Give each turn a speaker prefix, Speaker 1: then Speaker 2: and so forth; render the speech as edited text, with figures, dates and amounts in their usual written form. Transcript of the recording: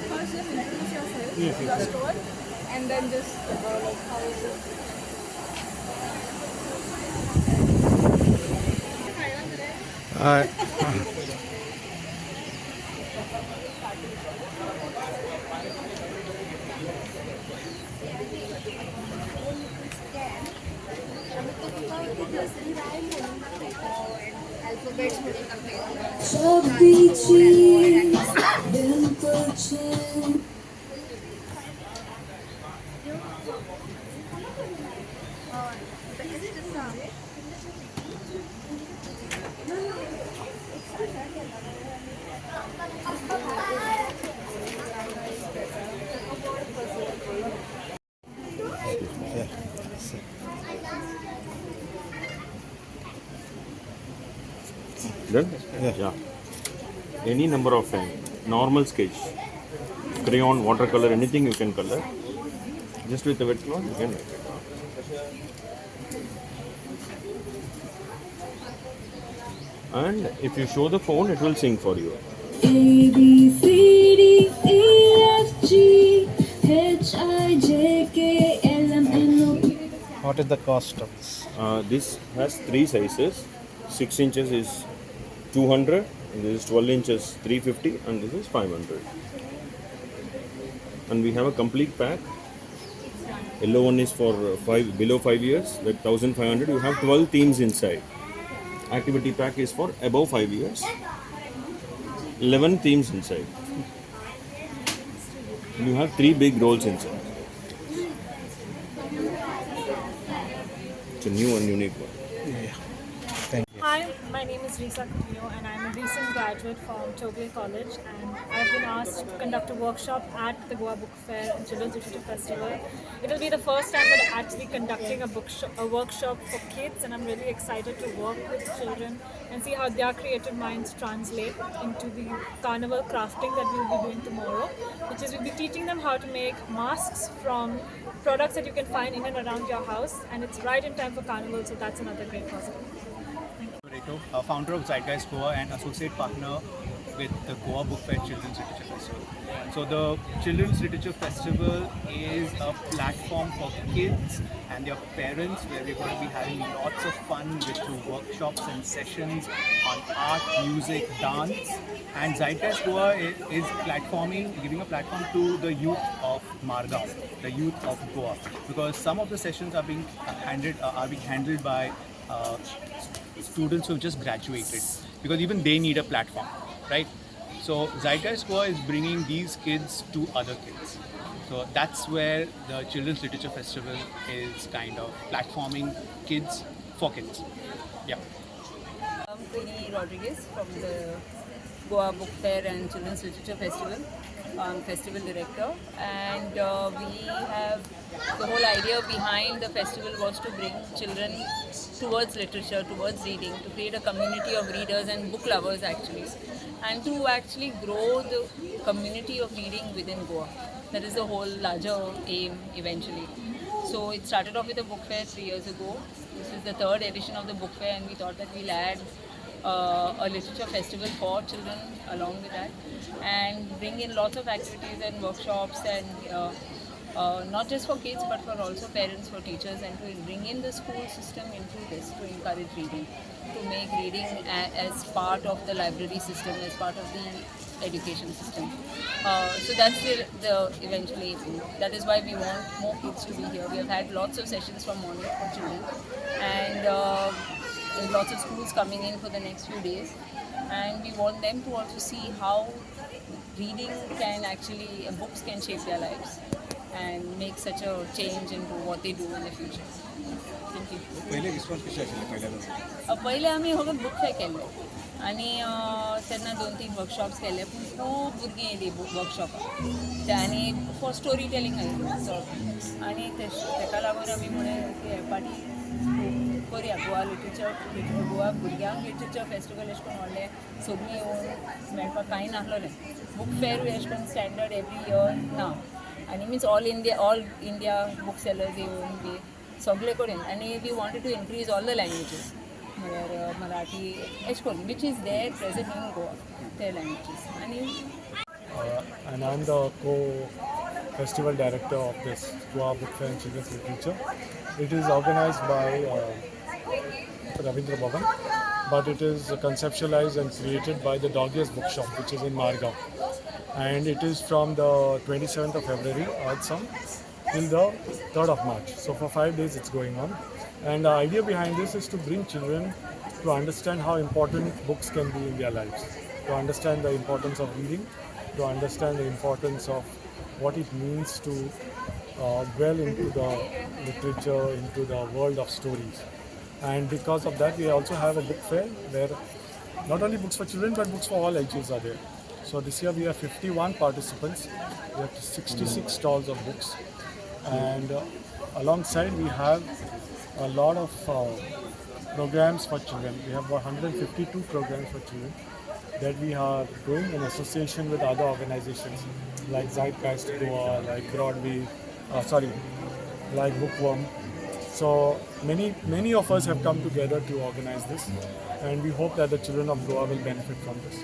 Speaker 1: First, just introduce yourself, your store, and then just like how is it?
Speaker 2: Done? Yeah. Any number of normal sketch, crayon, watercolor, anything you can color. Just with the wet cloth, you can make it. And if you show the phone, it will sing for you.
Speaker 3: A B C D E F G H I J K L M N O P.
Speaker 4: What is the cost of this?
Speaker 2: This has 3 sizes. 6 inches is 200, and this is 12 inches 350, and this is 500. And we have a complete pack. Yellow one is for below 5 years, like 1500. You have 12 themes inside. Activity pack is for above 5 years. 11 themes inside. And you have 3 big rolls inside. It's a new and unique one.
Speaker 5: Hi, my name is Risa Coutinho and I'm a recent graduate from Tokyo College, and I've been asked to conduct a workshop at the Goa Book Fair and Children's Literature Festival. It will be the first time that I'm actually conducting a workshop for kids, and I'm really excited to work with children and see how their creative minds translate into the carnival crafting that we'll be doing tomorrow, which is we'll be teaching them how to make masks from products that you can find in and around your house, and it's right in time for carnival, so that's another great positive.
Speaker 4: Founder of Zeitgeist Goa and associate partner with the Goa Book Fair Children's Literature Festival. So the Children's Literature Festival is a platform for kids and their parents where we're going to be having lots of fun with workshops and sessions on art, music, dance. And Zeitgeist Goa is giving a platform to the youth of Margao, the youth of Goa, because some of the sessions are being handled by students who have just graduated, because even they need a platform, right? So Zeitgeist Goa is bringing these kids to other kids. So that's where the Children's Literature Festival is kind of platforming kids for kids. Yeah.
Speaker 6: Queenie Rodriguez from the Goa Book Fair and Children's Literature Festival. I'm Festival Director, and we have the whole idea behind the festival was to bring children towards literature, towards reading, to create a community of readers and book lovers actually, and to actually grow the community of reading within Goa. That is the whole larger aim eventually. So it started off with a book fair 3 years ago. This is the third edition of the book fair, and we thought that we'll add a literature festival for children along with that, and bring in lots of activities and workshops, and not just for kids but for also parents, for teachers, and to bring in the school system into this, to encourage reading, to make reading as part of the library system, as part of the education system. So that's the eventually, that is why we want more kids to be here. We have had lots of sessions from morning for children, and there's lots of schools coming in for the next few days, and we want them to also see how reading can actually, books can shape their lives and make such a change into what they do in the future. Thank you.
Speaker 4: पहिले response कसे आशिल्ले पहिल्यांदा?
Speaker 6: पहिले आमी फकत book फेर केल्लो आनी तेन्ना 2-3 वर्कशॉप्स केले, पूण खूब भुरगीं येयलीं वर्कशॉपाक आनी फॉर स्टोरी टेलिंग आयिल्लो चड, आनी तेका लागून आमी म्हणलें की हे पाटी करुया गोवा लिटरेचर, गोवा भुरग्यांक लिटरेचर फेस्टिवल अशें करून व्हडलें सगळीं येवन मेळपाक कांय नासलोलें. बूक फेरूय अशें करून स्टँडर्ड एवरी इयर ना, आनी means all India book sellers येवन बी सगळे कडेन, आनी we wanted to increase all the languages, म्हळ्यार मराठी अशें करून which is there present in Goa, ते लँग्वेजीस. आनी
Speaker 7: and I'm the co-festival director of this Goa Book Fair and Children's Literature. It is organized by Ravindra Bhavan, but it is conceptualized and created by the Doggies Bookshop, which is in Margao. And it is from the 27th of February, Adsam, till the 3rd of March. So for 5 days it's going on. And the idea behind this is to bring children to understand how important books can be in their lives, to understand the importance of reading, to understand the importance of what it means to dwell into the literature, into the world of stories. And because of that, we also have a book fair where not only books for children but books for all ages are there. So this year we have 51 participants, we have 66 stalls of books, and alongside we have a lot of programs for children. We have 152 programs for children that we are doing in association with other organizations like Zeitgeist Goa, like Broadway, like Bookworm. So many of us have come together to organize this, and we hope that the children of Goa will benefit from this.